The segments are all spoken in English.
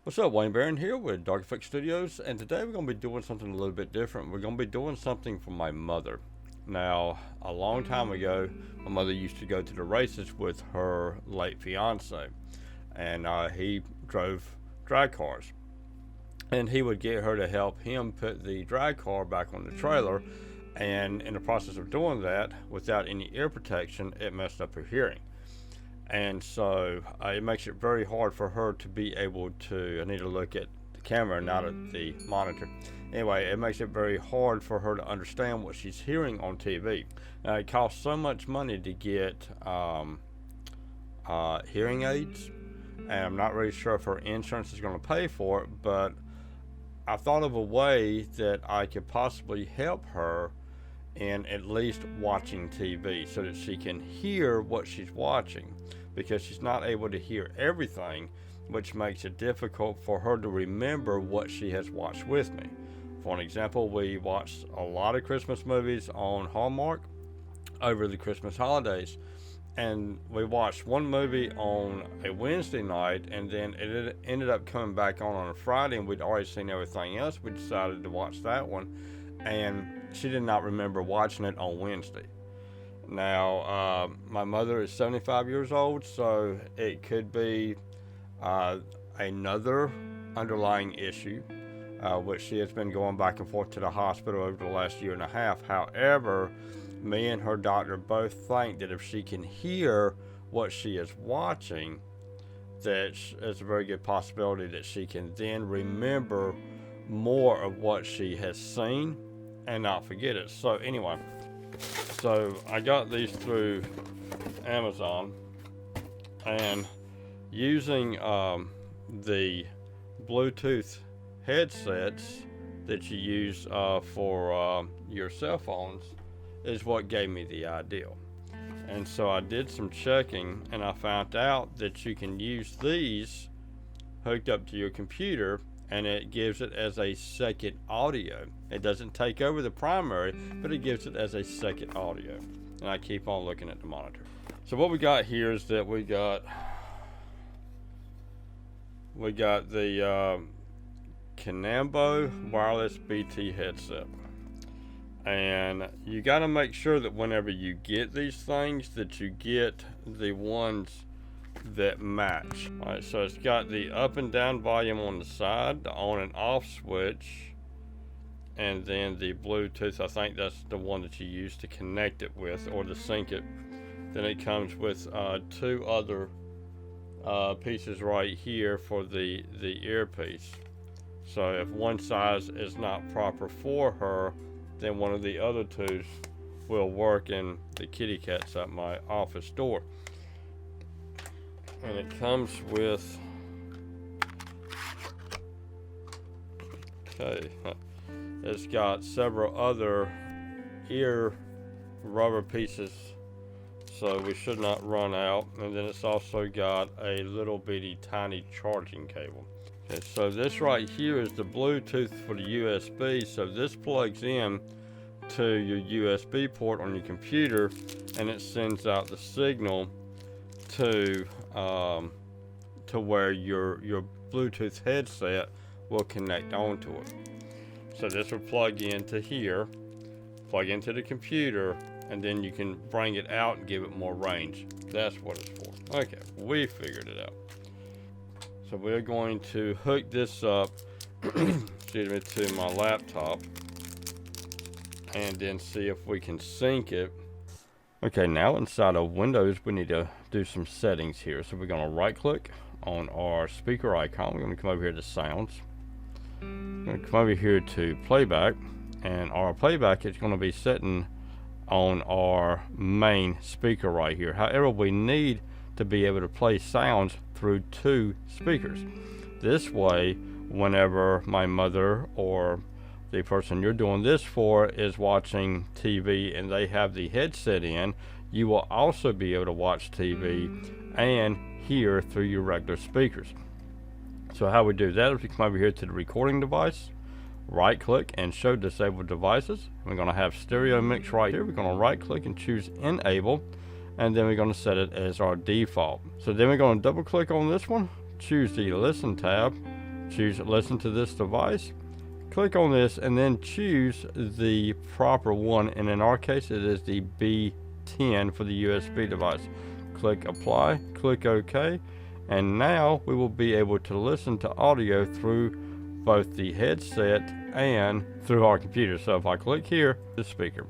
What's up, Wayne Barron here with APTX Studios, and today we're going to be doing something a little bit different. We're going to be doing something for my mother. Now, a long time ago, my mother used to go to the races with her late fiance, and he drove drag cars. And he would get her to help him put the drag car back on the trailer, and in the process of doing that, without any ear protection, it messed up her hearing. And so it makes it very hard for her to be able to, I need to look at the camera, not at the monitor. Anyway, it makes it very hard for her to understand what she's hearing on TV. Now, it costs so much money to get hearing aids, and I'm not really sure if her insurance is going to pay for it, but I thought of a way that I could possibly help her in at least watching TV so that she can hear what she's watching, because she's not able to hear everything, which makes it difficult for her to remember what she has watched with me. For an example, we watched a lot of Christmas movies on Hallmark over the Christmas holidays, and we watched one movie on a Wednesday night, and then it ended up coming back on a Friday, and we'd already seen everything else. We decided to watch that one, and she did not remember watching it on Wednesday. Now, my mother is 75 years old, so it could be another underlying issue, which she has been going back and forth to the hospital over the last year and a half. However, me and her doctor both think that if she can hear what she is watching, that it's a very good possibility that she can then remember more of what she has seen and not forget it. So anyway, so I got these through Amazon, and using the Bluetooth headsets that you use for your cell phones is what gave me the idea. And so I did some checking, and I found out that you can use these hooked up to your computer, and it gives it as a second audio. It doesn't take over the primary, but it gives it as a second audio. And I keep on looking at the monitor. So what we got here is that we got the Canambo wireless BT headset. And you got to make sure that whenever you get these things, that you get the ones that match. Alright, so it's got the up and down volume on the side, the on and off switch, and then the Bluetooth. I think that's the one that you use to connect it with or to sync it. Then it comes with two other pieces right here for the earpiece. So if one size is not proper for her, then one of the other two will work, in the kitty cat's at my office door. And it comes with, it's got several other ear rubber pieces, so we should not run out. And then it's also got a little bitty tiny charging cable. Okay, so this right here is the Bluetooth for the USB. So this plugs in to your USB port on your computer, and it sends out the signal to where your Bluetooth headset will connect onto it. So this will plug into here, plug into the computer, and then you can bring it out and give it more range. That's what it's for. Okay, we figured it out. So we're going to hook this up excuse me, to my laptop, and then see if we can sync it. Okay, now inside of Windows, we need to do some settings here. So we're going to right click on our speaker icon. We're going to come over here to sounds. We're going to come over here to playback, and our playback is going to be sitting on our main speaker right here. However, we need to be able to play sounds through two speakers. This way, whenever my mother or the person you're doing this for is watching TV and they have the headset in, you will also be able to watch TV and hear through your regular speakers. So how we do that is we come over here to the recording device, right click and show disabled devices. We're going to have stereo mix right here. We're going to right click and choose enable, and then we're going to set it as our default. So then we're going to double click on this one, choose the listen tab, choose listen to this device, click on this, and then choose the proper one, and in our case it is the B10 for the USB device. Click apply, click OK, and now we will be able to listen to audio through both the headset and through our computer. So if I click here, the speaker.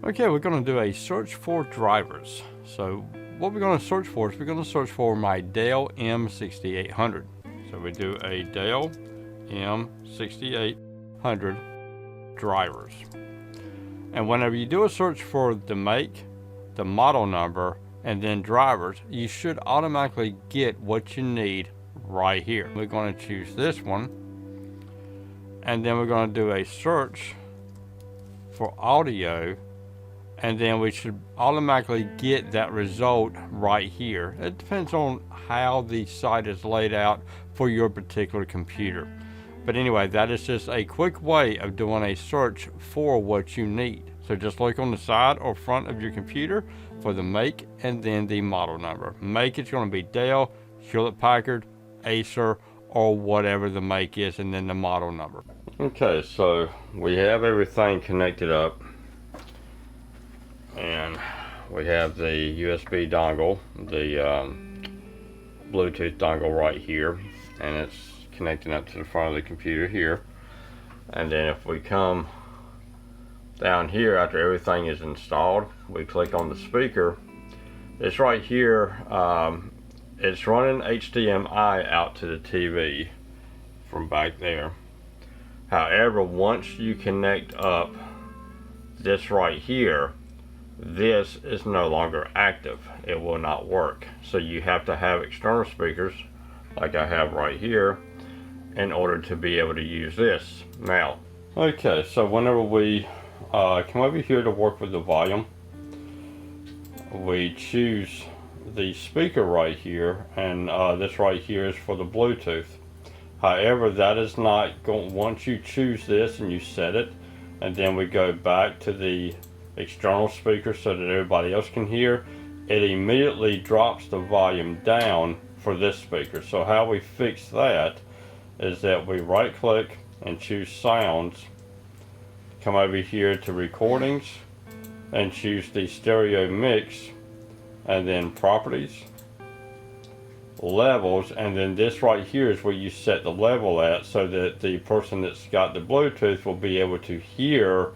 Okay, we're going to do a search for drivers. So what we're going to search for is we're going to search for my Dell M6800. So we do a Dell M6800 drivers. And whenever you do a search for the make, the model number, and then drivers, you should automatically get what you need right here. We're going to choose this one, and then we're going to do a search for audio, and then we should automatically get that result right here. It depends on how the site is laid out for your particular computer. But anyway, that is just a quick way of doing a search for what you need. So just look on the side or front of your computer for the make and then the model number. Make is going to be Dell, Hewlett-Packard, Acer, or whatever the make is, and then the model number. Okay, so we have everything connected up, and we have the USB dongle, the Bluetooth dongle right here, and it's connecting up to the front of the computer here. And then if we come down here after everything is installed, we click on the speaker. It's right here. It's running HDMI out to the TV from back there. However, once you connect up this right here, this is no longer active. It will not work. So you have to have external speakers like I have right here in order to be able to use this. Now, okay, so whenever we come over here to work with the volume, we choose the speaker right here, and this right here is for the Bluetooth. However, that is not going, once you choose this and you set it, and then we go back to the external speaker so that everybody else can hear, it immediately drops the volume down for this speaker. So how we fix that is that we right click and choose sounds, come over here to recordings and choose the stereo mix, and then properties, levels, and then this right here is where you set the level at so that the person that's got the Bluetooth will be able to hear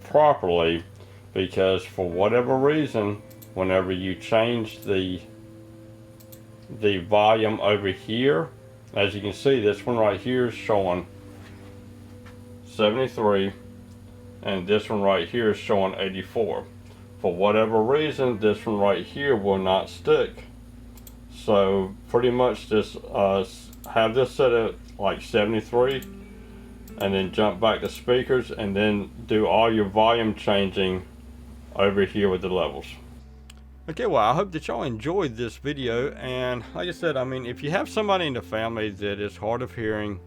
properly, because for whatever reason, whenever you change the volume over here, as you can see, this one right here is showing 73, and this one right here is showing 84. For whatever reason, this one right here will not stick. So pretty much just have this set at like 73, and then jump back to speakers, and then do all your volume changing over here with the levels. Okay, well, I hope that y'all enjoyed this video, and like I said, I mean, if you have somebody in the family that is hard of hearing,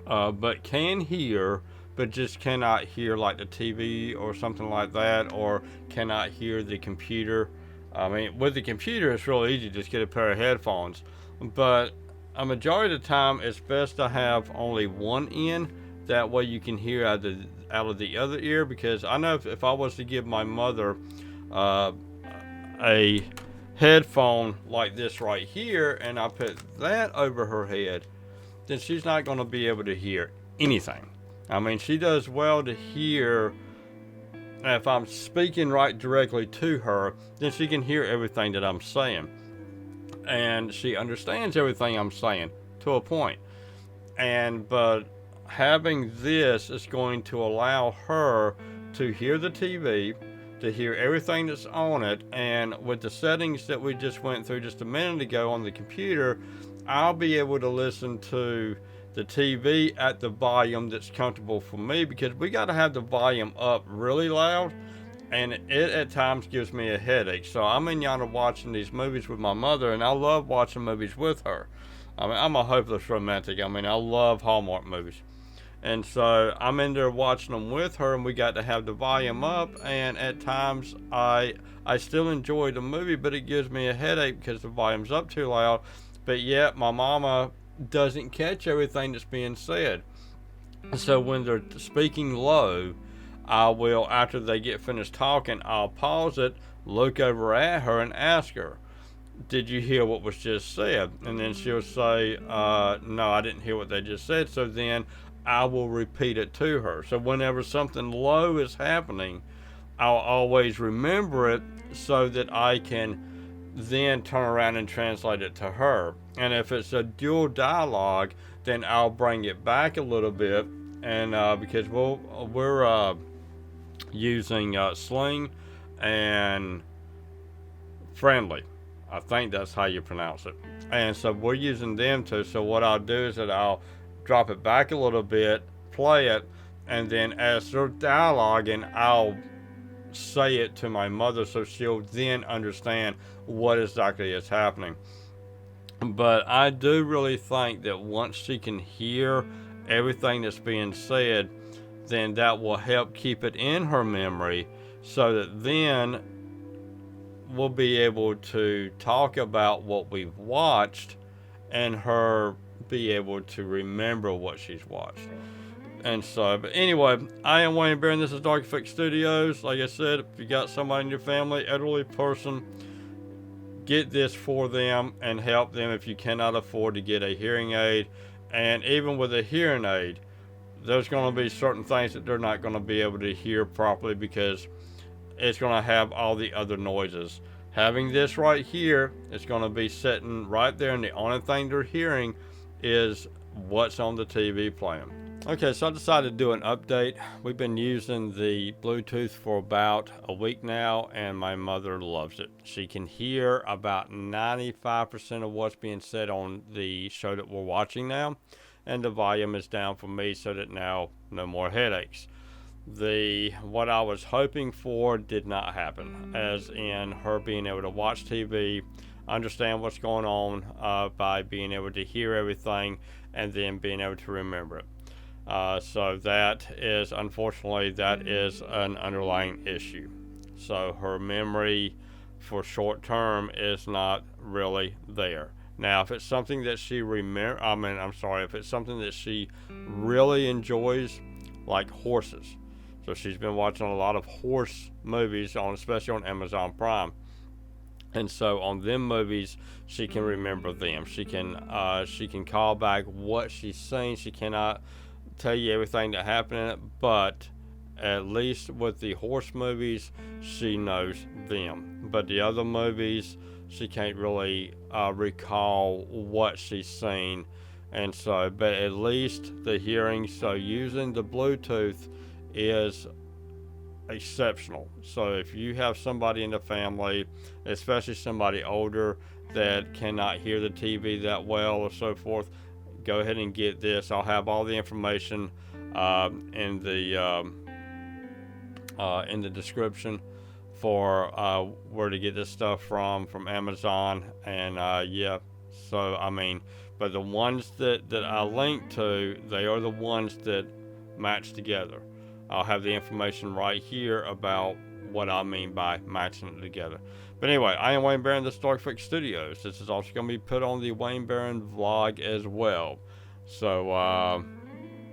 but can hear, but just cannot hear like the TV or something like that, or cannot hear the computer. I mean, with the computer, it's real easy to just get a pair of headphones, but a majority of the time, it's best to have only one in. That way you can hear out of the other ear, because I know if I was to give my mother a headphone like this right here, and I put that over her head, then she's not going to be able to hear anything. I mean, she does well to hear if I'm speaking right directly to her, then she can hear everything that I'm saying, and she understands everything I'm saying to a point. But having this is going to allow her to hear the TV, to hear everything that's on it, and with the settings that we just went through just a minute ago on the computer, I'll be able to listen to the TV at the volume that's comfortable for me, because we got to have the volume up really loud, and it at times gives me a headache. So I'm in yonder watching these movies with my mother, and I love watching movies with her. I mean, I'm a hopeless romantic. I mean, I love Hallmark movies. And so I'm in there watching them with her, and we got to have the volume up, and at times I I still enjoy the movie, but it gives me a headache because the volume's up too loud. But yet my mama doesn't catch everything that's being said. So when they're speaking low, I will, after they get finished talking, I'll pause it, look over at her, and ask her, "Did you hear what was just said?" And then she'll say, "No, I didn't hear what they just said." So then I will repeat it to her. So whenever something low is happening, I'll always remember it so that I can then turn around and translate it to her. And if it's a dual dialogue, then I'll bring it back a little bit, and because we're using Sling and Friendly. I think that's how you pronounce it. And so we're using them too. So what I'll do is that I'll drop it back a little bit, play it, and then as they're dialoguing, I'll say it to my mother so she'll then understand what exactly is happening. But I do really think that once she can hear everything that's being said, then that will help keep it in her memory so that then we'll be able to talk about what we've watched and her be able to remember what she's watched. And so, but anyway, I am Wayne Barron. This is Dark Effects Studios. Like I said, if you got somebody in your family, elderly person, get this for them and help them if you cannot afford to get a hearing aid. And even with a hearing aid, there's going to be certain things that they're not going to be able to hear properly because it's going to have all the other noises. Having this right here, it's going to be sitting right there, and the only thing they're hearing is what's on the TV playing. Okay, so I decided to do an update. We've been using the Bluetooth for about a week now, and my mother loves it. She can hear about 95% of what's being said on the show that we're watching now, and the volume is down for me so that now no more headaches. What I was hoping for did not happen, as in her being able to watch TV, understand what's going on by being able to hear everything, and then being able to remember it. So that is, unfortunately, that is an underlying issue. So her memory for short term is not really there. Now, if it's something that she if it's something that she really enjoys, like horses. So she's been watching a lot of horse movies, especially on Amazon Prime. And so on them movies, she can remember them. She can call back what she's seen. She cannot tell you everything that happened in it, but at least with the horse movies, she knows them. But the other movies, she can't really recall what she's seen. And so, but at least the hearing, so using the Bluetooth is exceptional. So if you have somebody in the family, especially somebody older that cannot hear the TV that well or so forth, go ahead and get this. I'll have all the information in the description for where to get this stuff from Amazon. And so but the ones that I link to, they are the ones that match together. I'll have the information right here about what I mean by matching it together. But anyway, I am Wayne Barron, this is Dark Effects Studios. This is also going to be put on the Wayne Barron vlog as well. So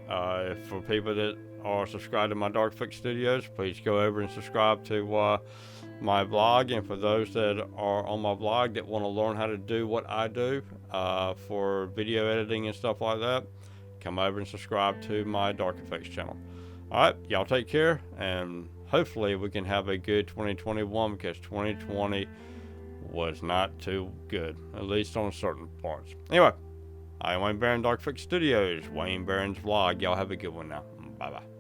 for people that are subscribed to my Dark Effects Studios, please go over and subscribe to my blog. And for those that are on my blog that want to learn how to do what I do for video editing and stuff like that, come over and subscribe to my Dark Effects channel. Alright, y'all take care, and hopefully we can have a good 2021, because 2020 was not too good, at least on certain parts. Anyway, I am Wayne Barron, Dark Effects Studios, Wayne Barron's vlog. Y'all have a good one now. Bye-bye.